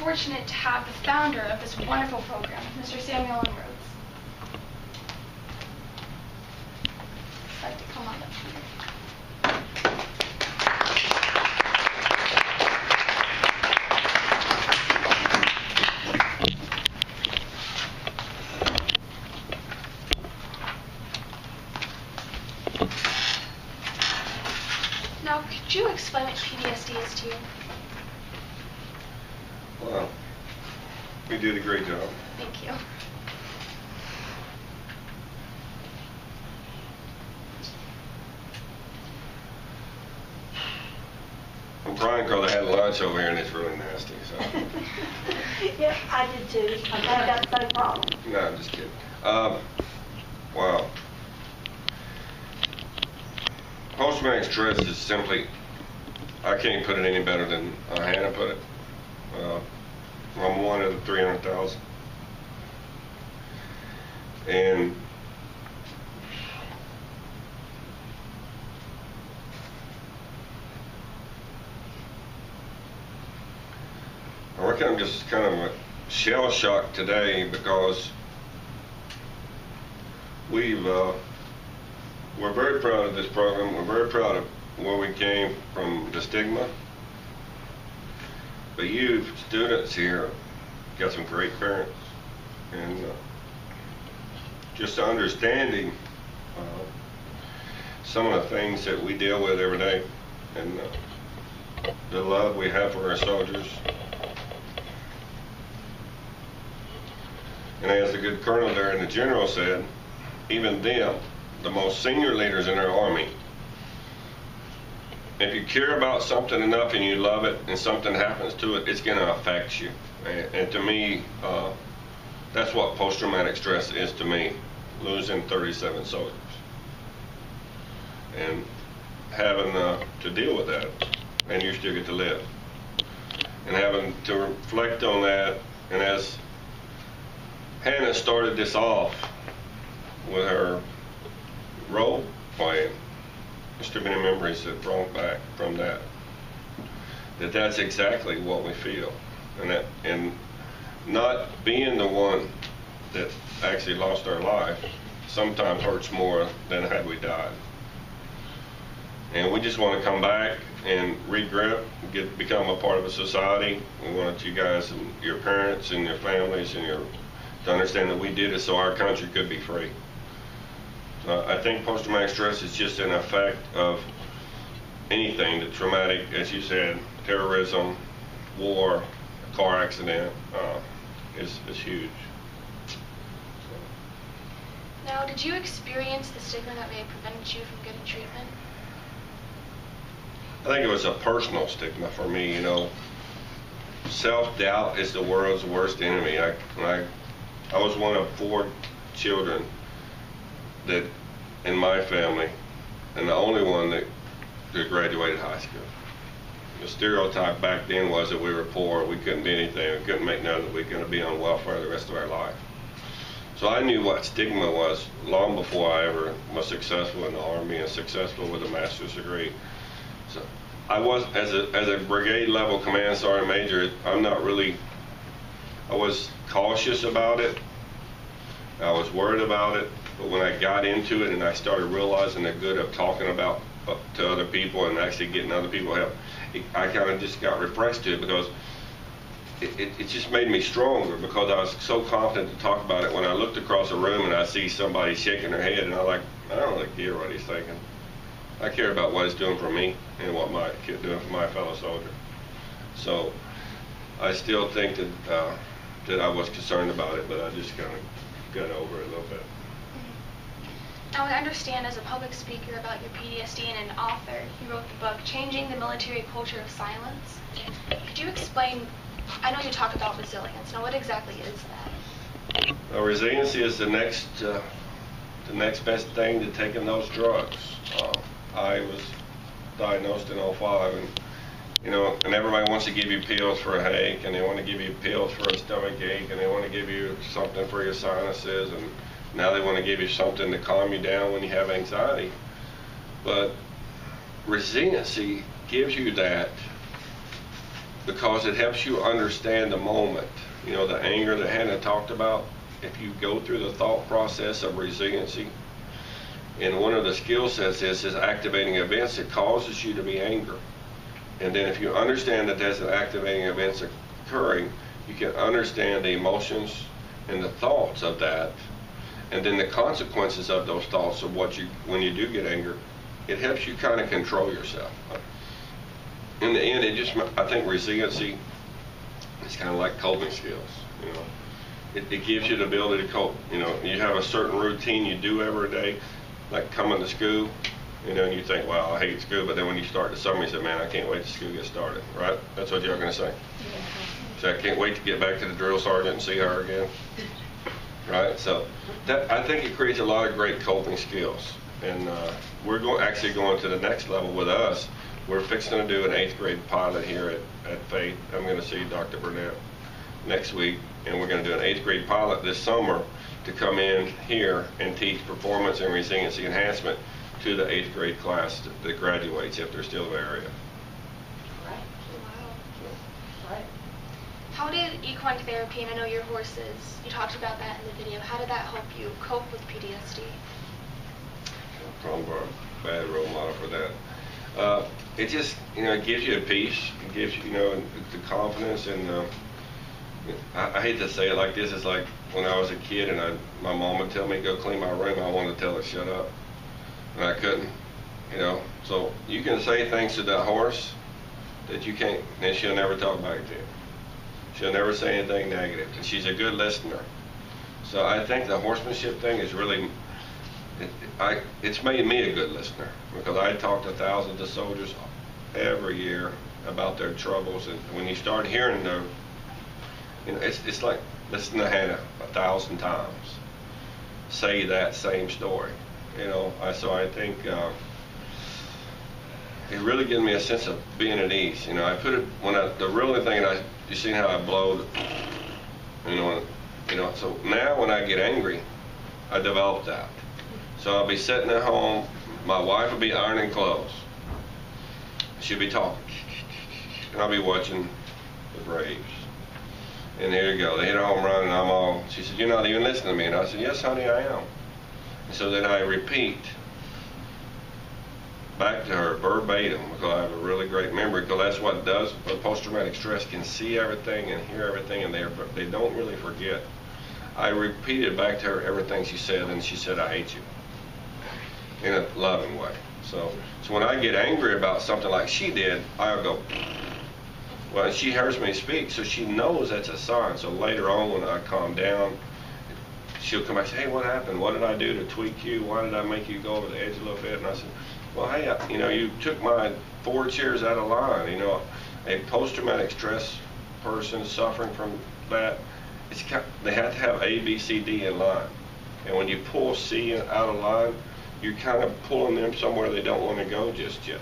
fortunate to have the founder of this wonderful program, Mr. Samuel M. Rhodes. I'd like to come on up here. Now, could you explain what PTSD is to you? Well, you did a great job. Thank you. I'm crying because I had lunch over here and it's really nasty. So. Yeah, I did too. I've got the same problem. No, I'm just kidding. Wow. Post-traumatic stress is simply, I can't put it any better than Hannah put it. I'm one of the 300,000. And I reckon I'm just kind of shell shocked today because we're very proud of this program. We're very proud of where we came from, the stigma. But you students here got some great parents, and just understanding some of the things that we deal with every day, and the love we have for our soldiers. And as the good colonel there and the general said, even them, the most senior leaders in our army, if you care about something enough and you love it and something happens to it, it's going to affect you. And to me, that's what post-traumatic stress is to me, losing 37 soldiers. And having to deal with that, and you still get to live. And having to reflect on that, and as Hannah started this off with her role playing, there's too many memories that brought back from that. That's exactly what we feel, and not being the one that actually lost our life sometimes hurts more than had we died. And we just want to come back and regroup, become a part of a society. We want you guys and your parents and your families and to understand that we did it so our country could be free. I think post-traumatic stress is just an effect of anything, the traumatic, as you said, terrorism, war, a car accident is huge. Now, did you experience the stigma that may have prevented you from getting treatment? I think it was a personal stigma for me, you know. Self-doubt is the world's worst enemy. I was one of 4 children that in my family, and the only one that graduated high school. The stereotype back then was that we were poor, we couldn't be anything, we couldn't make nothing, we were going to be on welfare the rest of our life. So I knew what stigma was long before I ever was successful in the Army and successful with a master's degree. So I was, as a brigade level command sergeant major, I was cautious about it, I was worried about it, but when I got into it and I started realizing the good of talking about to other people and actually getting other people help, I kind of just got refreshed to it, because it just made me stronger, because I was so confident to talk about it. When I looked across the room and I see somebody shaking their head, and I don't really care what he's thinking. I care about what he's doing for me and what my kid doing for my fellow soldier. So I still think that I was concerned about it, but I just kind of got over it a little bit. Now, I understand as a public speaker about your PTSD and an author, you wrote the book, Changing the Military Culture of Silence. Could you explain, I know you talk about resilience, now what exactly is that? Resiliency is the next best thing to taking those drugs. I was diagnosed in 2005, and and everybody wants to give you pills for a headache, and they want to give you pills for a stomach ache, and they want to give you something for your sinuses, and now they want to give you something to calm you down when you have anxiety. But resiliency gives you that because it helps you understand the moment. You know, the anger that Hannah talked about, if you go through the thought process of resiliency, and one of the skill sets is activating events that causes you to be angry. And then if you understand that there's an activating event occurring, you can understand the emotions and the thoughts of that, and then the consequences of those thoughts of what you, when you do get angry, it helps you kind of control yourself. In the end, it just, I think resiliency is kind of like coping skills, you know. It gives you the ability to cope. You know, you have a certain routine you do every day, like coming to school, you know, and you think, wow, I hate school, but then when you start the summer, you say, man, I can't wait till school gets started, right? That's what you're going to say. Yeah. So I can't wait to get back to the drill sergeant and see her again, right? So that, I think it creates a lot of great coping skills. And we're actually going to the next level with us. We're fixing to do an 8th grade pilot here at Faith. I'm going to see Dr. Burnett next week, and we're going to do an 8th grade pilot this summer to come in here and teach performance and resiliency enhancement to the 8th grade class that graduates if they're still in the area. Right. Wow. So. Right. How did equine therapy, and I know your horses, you talked about that in the video, how did that help you cope with PTSD? Probably a bad role model for that. It just, you know, it gives you a peace. It gives you, you know, the confidence. And I hate to say it like this. It's like when I was a kid and my mom would tell me to go clean my room. I wanted to tell her shut up, and I couldn't. You know, so you can say things to that horse that you can't, and she'll never talk back to you. She'll never say anything negative, and she's a good listener. So I think the horsemanship thing is really. It's made me a good listener, because I talk to thousands of soldiers every year about their troubles, and when you start hearing them, you know, it's like listening to Hannah 1,000 times say that same story. You know, so I think it really gives me a sense of being at ease. You know, I put it when the really thing, you seen how I blow, you know. So now when I get angry, I develop that. So I'll be sitting at home, my wife will be ironing clothes. She'll be talking, and I'll be watching the Braves. And here you go, they hit a home run, and I'm all, she said, you're not even listening to me. And I said, yes, honey, I am. And so then I repeat back to her verbatim, because I have a really great memory, because that's what it does. But post-traumatic stress can see everything and hear everything, and they don't really forget. I repeated back to her everything she said, and she said, I hate you. In a loving way. So when I get angry about something like she did, I'll go, well, she hears me speak, so she knows that's a sign. So later on, when I calm down, she'll come back and say, hey, what happened? What did I do to tweak you? Why did I make you go over the edge a little bit? And I said, well, hey, you know, you took my 4 chairs out of line. You know, a post-traumatic stress person suffering from that, they have to have A, B, C, D in line. And when you pull C out of line, you're kind of pulling them somewhere they don't want to go just yet.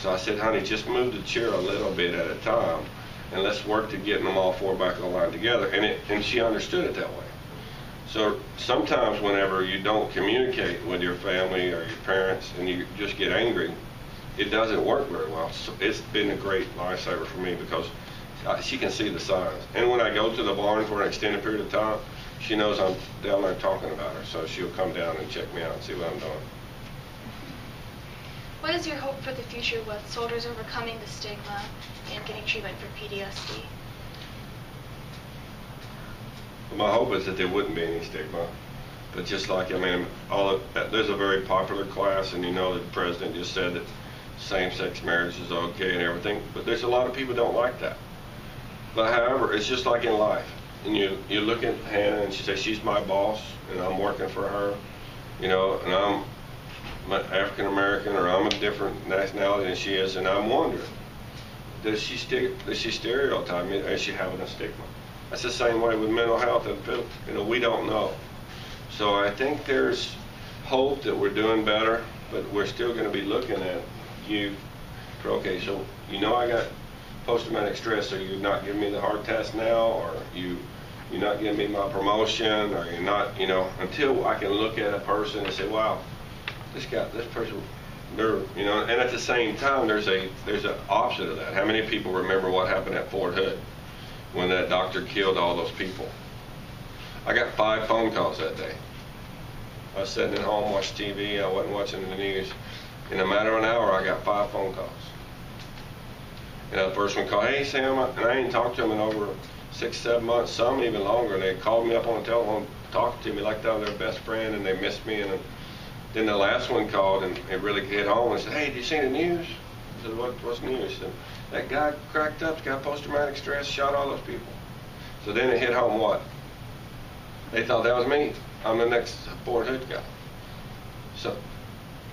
So I said, honey, just move the chair a little bit at a time, and let's work to getting them all 4 back on the line together. And she understood it that way. So sometimes whenever you don't communicate with your family or your parents and you just get angry, it doesn't work very well. So it's been a great lifesaver for me, because she can see the signs. And when I go to the barn for an extended period of time, she knows I'm down there talking about her, so she'll come down and check me out and see what I'm doing. What is your hope for the future with soldiers overcoming the stigma and getting treatment for PTSD? My hope is that there wouldn't be any stigma. But just like, I mean, there's a very popular class, and you know that the president just said that same-sex marriage is okay and everything, but there's a lot of people who don't like that. But however, it's just like in life. And you look at Hannah, and she says, she's my boss, and I'm working for her, you know, and I'm African American, or I'm a different nationality than she is, and I'm wondering, does she stereotype me? Is she having a stigma? That's the same way with mental health, and you know, we don't know. So I think there's hope that we're doing better, but we're still going to be looking at you. Okay, so you know I got post-traumatic stress, so you're not giving me the hard test now, or you're not giving me my promotion, or you're not, you know, until I can look at a person and say, wow, this person you know, and at the same time, there's an opposite of that. How many people remember what happened at Fort Hood when that doctor killed all those people? I got 5 phone calls that day. I was sitting at home, watching TV, I wasn't watching the news. In a matter of an hour, I got 5 phone calls. And the first one called, "Hey Sam," and I ain't talked to them in over 6, 7 months, some even longer. And they called me up on the telephone, talked to me like they were their best friend, and they missed me. And then the last one called, and it really hit home and said, "Hey, did you see the news?" I said, "What's news?" He said, "That guy cracked up, got post-traumatic stress, shot all those people." So then it hit home what? They thought that was me. I'm the next Fort Hood guy. So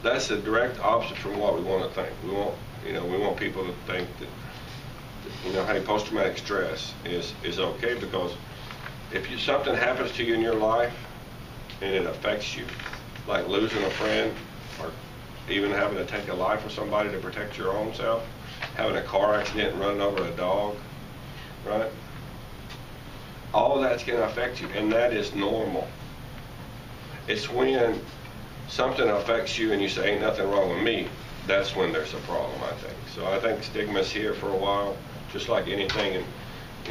that's the direct opposite from what we want to think. We want people to think that, hey, post-traumatic stress is okay, because if something happens to you in your life and it affects you, like losing a friend, or even having to take the life of somebody to protect your own self, having a car accident and running over a dog, right? All of that's going to affect you, and that is normal. It's when something affects you and you say, "Ain't nothing wrong with me," that's when there's a problem, I think. So I think stigma's here for a while, just like anything, and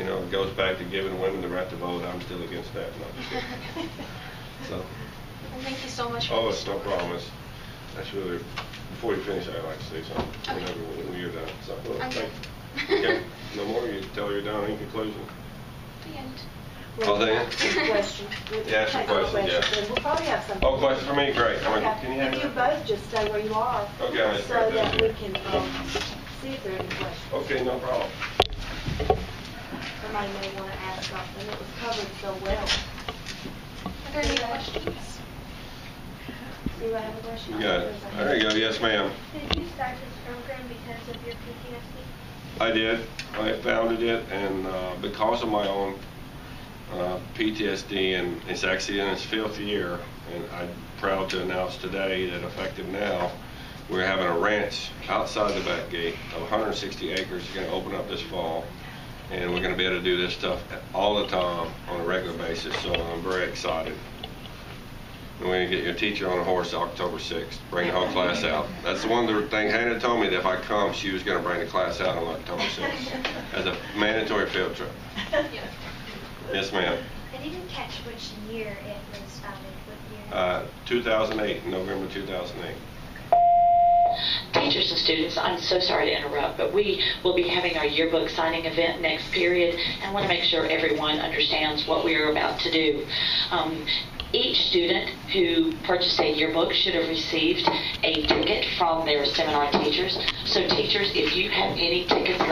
it goes back to giving women the right to vote. I'm still against that. No. So. Well, thank you so much for It's no problem. That's really, before you finish, I'd like to say something. Okay. When you're done. So, Okay. Okay. No more? You tell her you're done in conclusion? The end. Oh, then? Question. Yeah, ask your question, yeah. We'll probably have something. Oh, question for me? Great. Okay. Can you have If you that? both just stay where you are. Okay, I'm just so right there, that too. we can see if there are any questions. Okay, no problem. Somebody may want to ask something. It was covered so well. Are there any questions? Do you have a question? You got it. There you go. Yes, ma'am. Did you start this program because of your PTSD? I did. I founded it, and because of my own PTSD, and it's actually in its 5th year, and I'm proud to announce today that effective now, we're having a ranch outside the back gate of 160 acres. It's going to open up this fall, and we're going to be able to do this stuff all the time on a regular basis, so I'm very excited. And we're going to get your teacher on a horse October 6th, bring the whole class out. That's the one thing Hannah told me, that if I come, she was going to bring the class out on October 6th as a mandatory field trip. Yes, ma'am. I didn't catch which year it was founded. What year? 2008, November 2008. Teachers and students, I'm so sorry to interrupt, but we will be having our yearbook signing event next period, and I want to make sure everyone understands what we are about to do. Each student who purchased a yearbook should have received a ticket from their seminar teachers. So teachers, if you have any tickets left